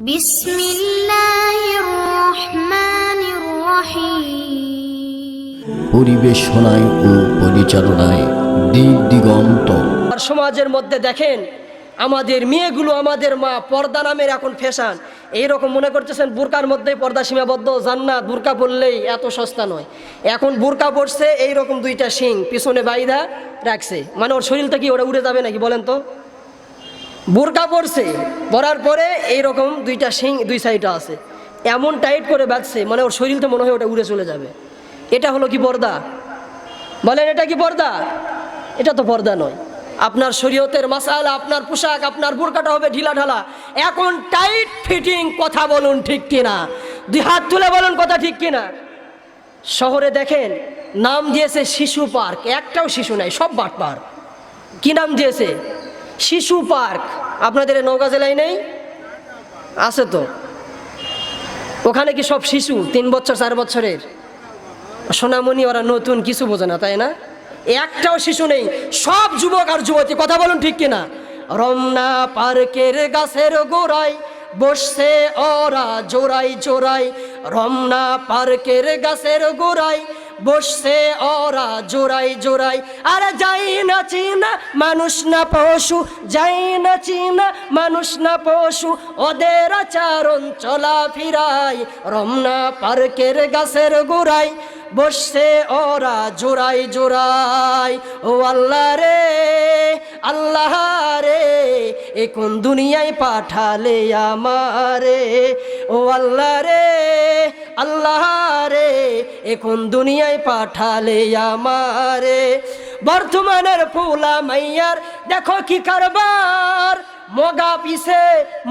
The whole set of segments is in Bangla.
বিসমিল্লাহির রহমানির রহিম। পরিবেশনায় ও পরিচালনায় দিক দিগন্ত। আর সমাজের মধ্যে দেখেন আমাদের মেয়েগুলো, আমাদের মা, পর্দা নামের এখন ফ্যাশন। এইরকম মনে করতেছেন বোরকার মধ্যেই পর্দা সীমাবদ্ধ, জান্নাত। বোরকা পরলেই এত সস্তা নয়। এখন বোরকা পরছে এইরকম দুইটা শিং পিছনে বাইধা রাখছে, মানে ওর শরীরটা কি ওটা উড়ে যাবে নাকি বলেন তো? বোরকা পরছে, পরার পরে এইরকম দুইটা শিং দুই সাইডে আছে, এমন টাইট করে বাঁধছে, মানে ওর শরীরটা মনে হয় ওটা উড়ে চলে যাবে। এটা হলো কি পর্দা? বলেন এটা কি পর্দা? এটা তো পর্দা নয়। আপনার শরীয়তের মাসালা, আপনার পোশাক, আপনার বোরকাটা হবে ঢিলা ঢালা, এখন টাইট ফিটিং। কথা বলুন ঠিক কিনা? দুই হাত তুলে বলুন কথা ঠিক কিনা? শহরে দেখেন নাম দিয়েছে শিশু পার্ক, একটাও শিশু নাই, সব বাটপার। কি নাম দিয়েছে? শিশু পার্ক। আপনাদের নওগাঁ জেলায় নেই? আছে তো। ওখানে কি সব শিশু 3 বছর 4 বছরের? সোনামণি ওরা নতুন, কিছু বোঝে না, তাই না? একটাও শিশু নেই, সব যুবক আর যুবতী। কথা বলুন ঠিক কিনা? রমনা পার্কের গাছের গোড়ায় বসছে ওরা জোড়াই জোড়াই। রমনা পার্কের গাছের গোড়ায় বসছে ওরা জোড়াই জোড়াই। আর যাই না চিনা মানুষ না পশু, যাই না চিনা মানুষ না পশু, ওদের আচরণ চলা ফিরাই। রমনা পার্কের গাছের গোড়ায় বসছে ওরা জোড়াই জোড়াই। ও আল্লাহ রে, আল্লাহ রে, এ কোন দুনিয়ায় পাঠালে আমারে? ও আল্লাহ রে, আল্লাহ রে, এ কোন দুনিয়ায় পাঠালে আমারে? বর্তমানের পোলা মাইয়ার দেখো কি কারবার, মগা পিছে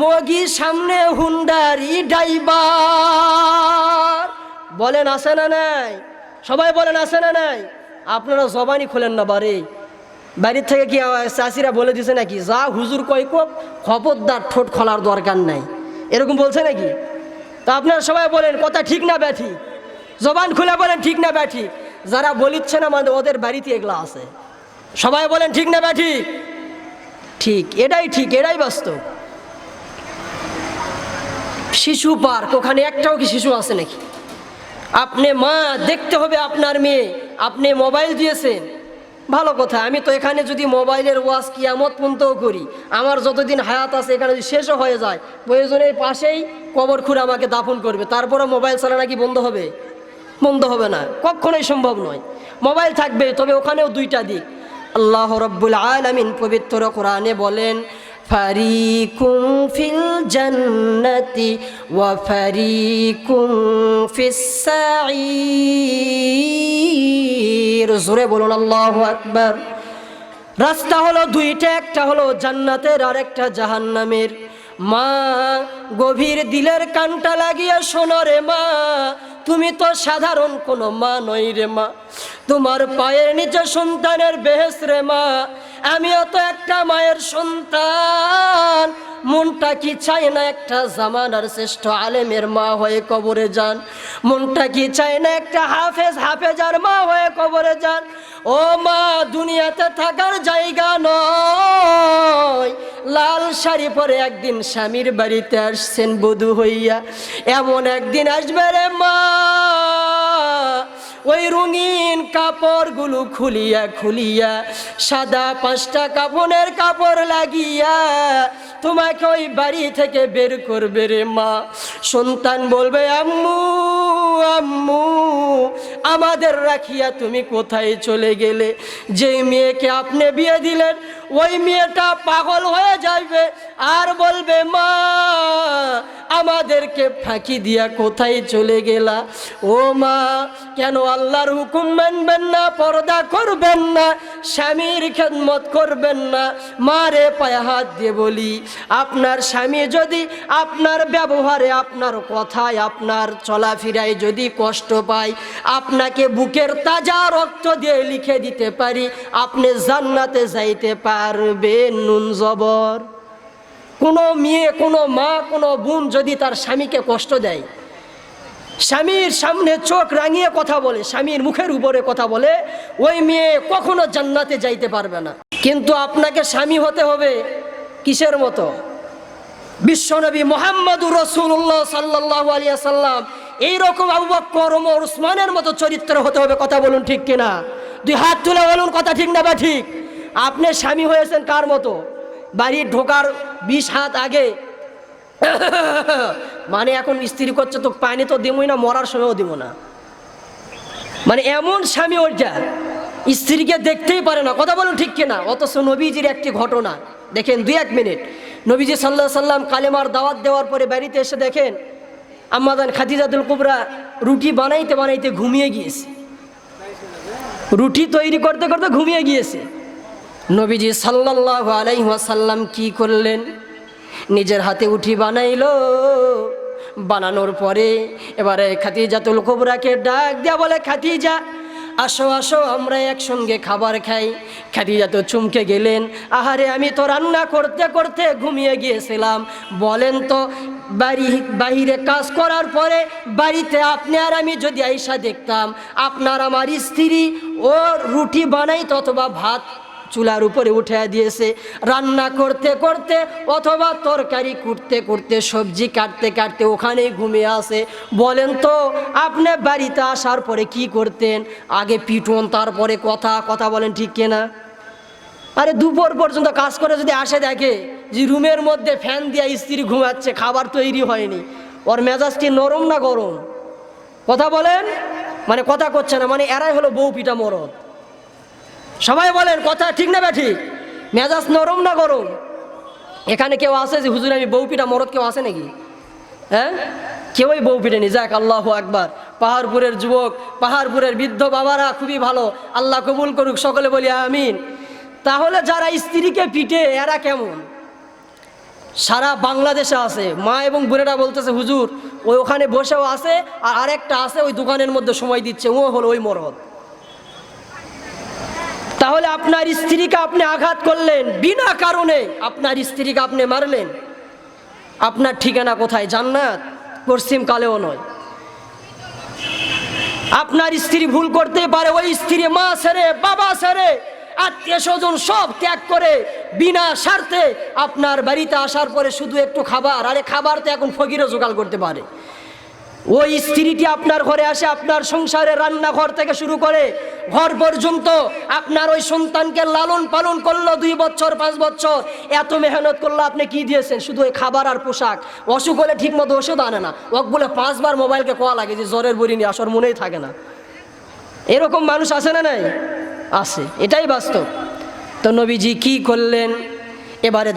মগি, সামনে হুন্ডারি ড্রাইভার। বলেন আছে না নাই? সবাই বলেন আছে না নাই? আপনারা জবানি খোলেন না বাড়ি। বাড়ির থেকে কি চাষিরা বলে দিছে নাকি, যা হুজুর কয় কোপ, খবরদার ঠোঁট খোলার দরকার নাই, এরকম বলছে নাকি? তা আপনারা সবাই বলেন কথা ঠিক না ব্যাঠি? জবান খুলে বলেন ঠিক না ব্যাঠি? যারা বলিচ্ছে না মানে ওদের বাড়িতে এগুলা আছে। সবাই বলেন ঠিক না ব্যাঠি? ঠিক, এটাই ঠিক, এটাই বাস্তব। শিশু পার্ক, ওখানে একটাও কি শিশু আছে নাকি? আপনি মা, দেখতে হবে আপনার মেয়ে। আপনি মোবাইল দিয়েছেন, ভালো কথা। আমি তো এখানে যদি মোবাইলের ওয়াজ কিয়ামত পর্যন্তও করি, আমার যতদিন হায়াত আছে এখানে যদি শেষও হয়ে যায়, প্রয়োজনের পাশেই কবর খুঁড়ে আমাকে দাফন করবে, তারপরে মোবাইল চালানো কি বন্ধ হবে? বন্ধ হবে না, কখনোই সম্ভব নয়। মোবাইল থাকবে, তবে ওখানেও দুইটা দিক। আল্লাহ রাব্বুল আলামিন পবিত্র কোরআনে বলেন, ফারিকুম ফিল জান্নাতি ওয়া ফারিকুম ফিস সাঈর। জোরে বলুন আল্লাহু আকবার। রাস্তা হলো দুইটা, একটা হলো জান্নাতের আর একটা জাহান্নামের। মা, গভীর দিলের কানটা লাগিয়ে শোনো রে মা, তুমি তো সাধারণ কোনো মা নই রে মা, তোমার পায়ের নিচে সন্তানের বেহেশ রে মা। আমিও তো একটা মায়ের সন্তান, মনটা কি চায় না একটা জামানার শ্রেষ্ঠ আলেমের মা হয়ে কবরে যান? মনটা কি চায় না একটা হাফেজার মা হয়ে কবরে যান? ও মা, দুনিয়াতে থাকার জায়গা নয়। লাল শাড়ি পরে একদিন স্বামীর বাড়িতে আসছেন বধূ হইয়া, এমন একদিন আসবে রে মা, ওই রঙিন কাপড়গুলো খুলিয়া খুলিয়া, সাদা 5টা কাপড়ের কাপড় লাগিয়া তোমাকে ওই বাড়ি থেকে বের করবে রে মা। সন্তান বলবে, আম্মু আম্মু, আমাদের রাখিয়া তুমি কোথায় চলে গেলে? যে মেয়েকে আপনি বিয়ে দিলেন ওই মেয়েটা পাগল হয়ে যাবে আর বলবে, মা আমাদেরকে ফাঁকি দিয়া কোথায় চলে গেলা? ও মা, কেন আল্লাহর হুকুম মানবেন না, পর্দা করবেন না, স্বামীর খেদমত করবেন না? মারে পায়ে হাত দিয়ে বলি, আপনার স্বামী যদি আপনার ব্যবহারে, আপনার কথায়, আপনার চলাফেরায় যদি কষ্ট পায়, আপনাকে বুকের তাজা রক্ত দিয়ে লিখে দিতে পারি আপনি জান্নাতে যাইতে পারবেন। নুন জবর। কোনো মেয়ে, কোনো মা, কোনো বোন যদি তার স্বামীকে কষ্ট দেয়, স্বামীর সামনে চোখ রাঙিয়ে কথা বলে, স্বামীর মুখের উপরে কথা বলে, ওই মেয়ে কখনো জান্নাতে যাইতে পারবে না। কিন্তু আপনাকে স্বামী হতে হবে কিসের মতো? বিশ্বনবী মুহাম্মদুর রাসূলুল্লাহ সাল্লাল্লাহু আলাইহি ওয়াসাল্লাম এইরকম আবু বকর ওমর উসমানের মতো চরিত্র হতে হবে। কথা বলুন ঠিক কিনা? দুই হাত তুলে বলুন কথা ঠিক না বা ঠিক? আপনি স্বামী হয়েছেন কার মতো? বাড়ির ঢোকার 20 হাত আগে মানে এখন স্ত্রী করছে তো পানি তো দিবই না, মরার সময়ও দিব না, মানে এমন স্বামী ওইটা স্ত্রীকে দেখতেই পারে না। কথা বলুন ঠিক কিনা? অথচ নবীজির একটি ঘটনা দেখেন, 2-1 মিনিট। নবীজি সাল্লাল্লাহু আলাইহি সাল্লাম কালেমার দাওয়াত দেওয়ার পরে বাড়িতে এসে দেখেন আম্মাজান খাদিজাতুল কুবরা রুটি বানাইতে বানাইতে ঘুমিয়ে গিয়েছে, রুটি তৈরি করতে করতে ঘুমিয়ে গিয়েছে। নবীজি সাল্লাল্লাহু আলাইহি ওয়াসাল্লাম কি করলেন? নিজের হাতে উঠি বানাইলো। বানানোর পরে এবারে খাদিজাতুল কুবরাকে ডাক দিয়া বলে, খাদিজা আসো আসো আমরা একসঙ্গে খাবার খাই। খাদিজা তো চমকে গেলেন, আহারে আমি তো রান্না করতে করতে ঘুমিয়ে গিয়েছিলাম। বলেন তো বাহিরে কাজ করার পরে বাড়িতে আপনি আর আমি যদি আইসা দেখতাম আপনার আমার স্ত্রী ও রুটি বানাইতো অথবা ভাত চুলার উপরে উঠে দিয়েছে, রান্না করতে করতে অথবা তরকারি কুটতে কুটতে সবজি কাটতে কাটতে ওখানেই ঘুমিয়ে আসে। বলেন তো আপনি বাড়িতে আসার পরে কি করতেন? আগে পিটন, তারপরে কথা। কথা বলেন ঠিক কিনা? আরে দুপুর পর্যন্ত কাজ করে যদি আসে দেখে যে রুমের মধ্যে ফ্যান দিয়ে স্ত্রী ঘুমাচ্ছে, খাবার তৈরি হয়নি, ওর মেজাজটি নরম না গরম? কথা বলেন, মানে কথা করছে না, মানে এরাই হলো বউ পিটা মরদ। সবাই বলেন কথা ঠিক না ঠিক? মেজাজ নরম না গরম? এখানে কেউ আছে যে হুজুর আমি বউ পিটা মরদ? কেউ আছে নাকি? হ্যাঁ, কেউই বউ পিটেনি। যাক, আল্লাহু আকবার। পাহাড়পুরের যুবক, পাহাড়পুরের বৃদ্ধ বাবারা খুবই ভালো, আল্লাহ কবুল করুক, সকলে বলি আমিন। তাহলে যারা স্ত্রীকে পিটে এরা কেমন? সারা বাংলাদেশে আছে। মা এবং বোনেরা বলতেছে হুজুর ওই ওখানে বসেও আছে, আর আরেকটা আছে ওই দোকানের মধ্যে সময় দিচ্ছে, ও হলো ওই মরদ। তাহলে আপনার স্ত্রীকে আপনি আঘাত করলেন বিনা কারণে, আপনার স্ত্রীকে আপনি মারলেন, আপনার ঠিকানা কোথায়? জান্নাত পশ্চিম কালেও নয়। আপনার স্ত্রী ভুল করতে পারে, ওই স্ত্রী মা ছেড়ে বাবা ছেড়ে আত্মীয় স্বজন সব ত্যাগ করে বিনা স্বার্থে আপনার বাড়িতে আসার পরে শুধু একটু খাবার, আরে খাবার তো এখন ফকিরও জোগাড় করতে পারে। ওই স্ত্রীটি আপনার ঘরে আসে, আপনার সংসারে রান্নাঘর থেকে শুরু করে ঘর পর্যন্ত আপনার ওই সন্তানকে লালন পালন করলো 2 বছর 5 বছর, এত মেহনত করলো, আপনি কি দিয়েছেন? শুধু ওই খাবার আর পোশাক। অসুখ হলে ঠিক মতো ওষুধ আনে না, ওক বলে 5 বার মোবাইলকে কোয়া লাগে যে জ্বরের বড়ি নিয়ে আসার মনেই থাকে না। এরকম মানুষ আছে না নাই? আছে, এটাই বাস্তব। তো নবীজি কি করলেন? এবারে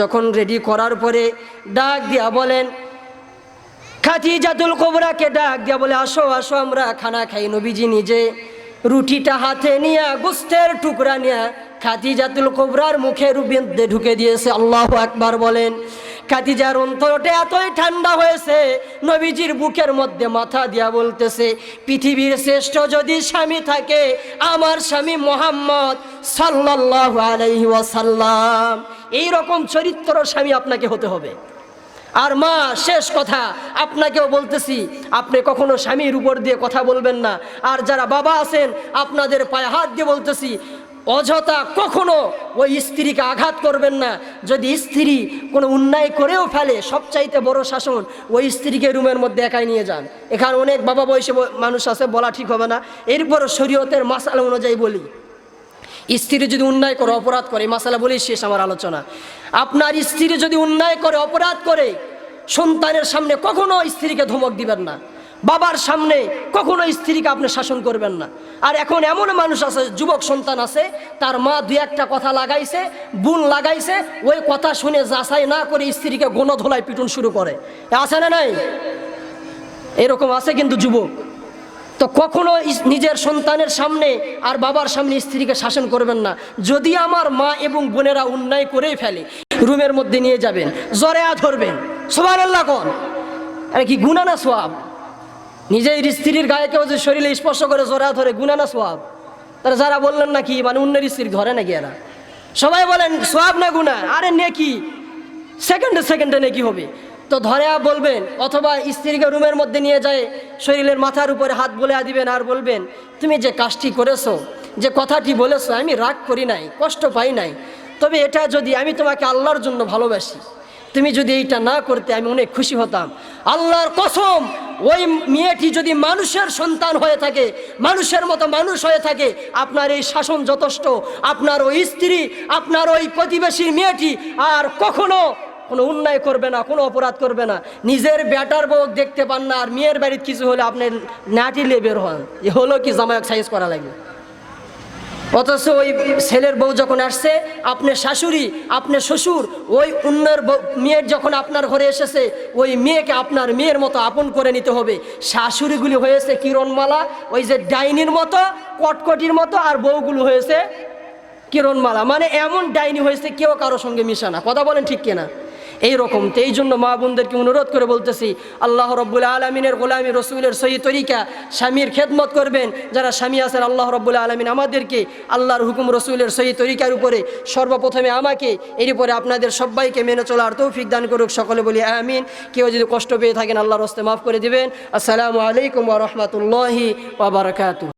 যখন রেডি করার পরে ডাক দিয়া বলেন, খাদিজাতুল কুবরাকে ডাক দিয়া বলে আসো আসো আমরা খানা খাই। নবীজি নিজে রুটিটা হাতে নিয়ে গোস্তের টুকরা নিয়ে খাদিজাতুল কুবরার মুখের মধ্যে ঢুকে দিয়েছে। আল্লাহু আকবার বলেন। খাদিজার অন্তরটা এতই ঠান্ডা হয়েছে, নবীজির বুকের মধ্যে মাথা দিয়া বলতেছে, পৃথিবীর শ্রেষ্ঠ যদি স্বামী থাকে আমার স্বামী মুহাম্মদ সাল্লাল্লাহু আলাইহি ওয়াসাল্লাম। এইরকম চরিত্র স্বামী আপনাকে হতে হবে। আর মা, শেষ কথা আপনাকেও বলতেছি, আপনি কখনো স্বামীর উপর দিয়ে কথা বলবেন না। আর যারা বাবা আছেন আপনাদের পায়ে হাত দিয়ে বলতেছি, অযথা কখনো ওই স্ত্রীকে আঘাত করবেন না। যদি স্ত্রী কোনো অন্যায় করেও ফেলে, সবচাইতে বড় শাসন ওই স্ত্রীকে রুমের মধ্যে একাই নিয়ে যান। এখানে অনেক বাবা বয়সী মানুষ আছে, বলা ঠিক হবে না, এরপরও শরীয়তের মাসালা অনুযায়ী বলি, স্ত্রী যদি অন্যায় করে অপরাধ করে, মাসালা বলেই শেষ আমার আলোচনা। আপনার স্ত্রী যদি অন্যায় করে অপরাধ করে, সন্তানের সামনে কখনো স্ত্রীকে ধমক দিবেন না, বাবার সামনে কখনো স্ত্রীকে আপনি শাসন করবেন না। আর এখন এমন মানুষ আছে, যুবক সন্তান আছে, তার মা 2-1টা কথা লাগাইছে, বোন লাগাইছে, ওই কথা শুনে যাচাই না করে স্ত্রীকে গণধোলায় পিটুন শুরু করে। আছে না নাই? এরকম আছে কিন্তু যুবক। তো কখনো নিজের সন্তানের সামনে আর বাবার সামনে স্ত্রীকে শাসন করবেন না। যদি আমার মা এবং বোনেরা অন্যায় করেই ফেলে, রুমের মধ্যে নিয়ে যাবেন, জরেয়া ধরবেন, সুবহানাল্লাহ কোন, আরে কি গুনাহ না সওয়াব? নিজের স্ত্রীর গায়ে কেউ যে শরীরে স্পর্শ করে জরেয়া ধরে, গুনাহ না সওয়াব? তারা যারা বললেন নাকি মানে অন্যের স্ত্রী ধরে নাকি এরা? সবাই বলেন সওয়াব না গুনাহ? আরে নেকি, সেকেন্ডে নেকি হবে। তো ধরে বলবেন, অথবা স্ত্রীকে রুমের মধ্যে নিয়ে যায় শরীরের মাথার উপরে হাত বলে দিবেন আর বলবেন, তুমি যে কাজটি করেছো, যে কথাটি বলেছো, আমি রাগ করি নাই, কষ্ট পাই নাই, তবে এটা যদি আমি তোমাকে আল্লাহর জন্য ভালোবাসি, তুমি যদি এইটা না করতে আমি অনেক খুশি হতাম। আল্লাহর কসম, ওই মেয়েটি যদি মানুষের সন্তান হয়ে থাকে, মানুষের মতো মানুষ হয়ে থাকে, আপনার এই শাসন যথেষ্ট। আপনার ওই স্ত্রী, আপনার ওই প্রতিবেশীর মেয়েটি আর কখনো কোনো অন্যায় করবে না, কোনো অপরাধ করবে না। নিজের বেটার বউ দেখতে পান না, আর মেয়ের বাড়ির কিছু হলে আপনি নাটিলে বের হন, এ হলো কি জামাই সাইজ করা লাগবে। অথচ ওই ছেলের বউ যখন আসছে, আপনার শাশুড়ি, আপনার শ্বশুর, ওই অন্যের মেয়ের যখন আপনার ঘরে এসেছে, ওই মেয়েকে আপনার মেয়ের মতো আপন করে নিতে হবে। শাশুড়িগুলি হয়েছে কিরণমালা, ওই যে ডাইনির মতো, কটকটির মতো, আর বউগুলো হয়েছে কিরণমালা, মানে এমন ডাইনি হয়েছে কেউ কারোর সঙ্গে মিশা না। কথা বলেন ঠিক কিনা? এইরকম। তো এই জন্য মা বোনদেরকে অনুরোধ করে বলতেছি, আল্লাহ রব্বুল আলমিনের গোলামি, রসুলের সহি তরিকা, স্বামীর খেদমত করবেন। যারা স্বামী আছেন, আল্লাহ রব্বুল আলমিন আমাদেরকে আল্লাহর হুকুম, রসুলের সহি তরিকার উপরে সর্বপ্রথমে আমাকে, এর উপরে আপনাদের সবাইকে মেনে চলার তৌফিক দান করুক। সকলে বলি আমিন। কেউ যদি কষ্ট পেয়ে থাকেন, আল্লাহর হস্তে মাফ করে দিবেন। আসসালামু আলাইকুম ওয়া রাহমাতুল্লাহি ওয়া বারাকাতুহু।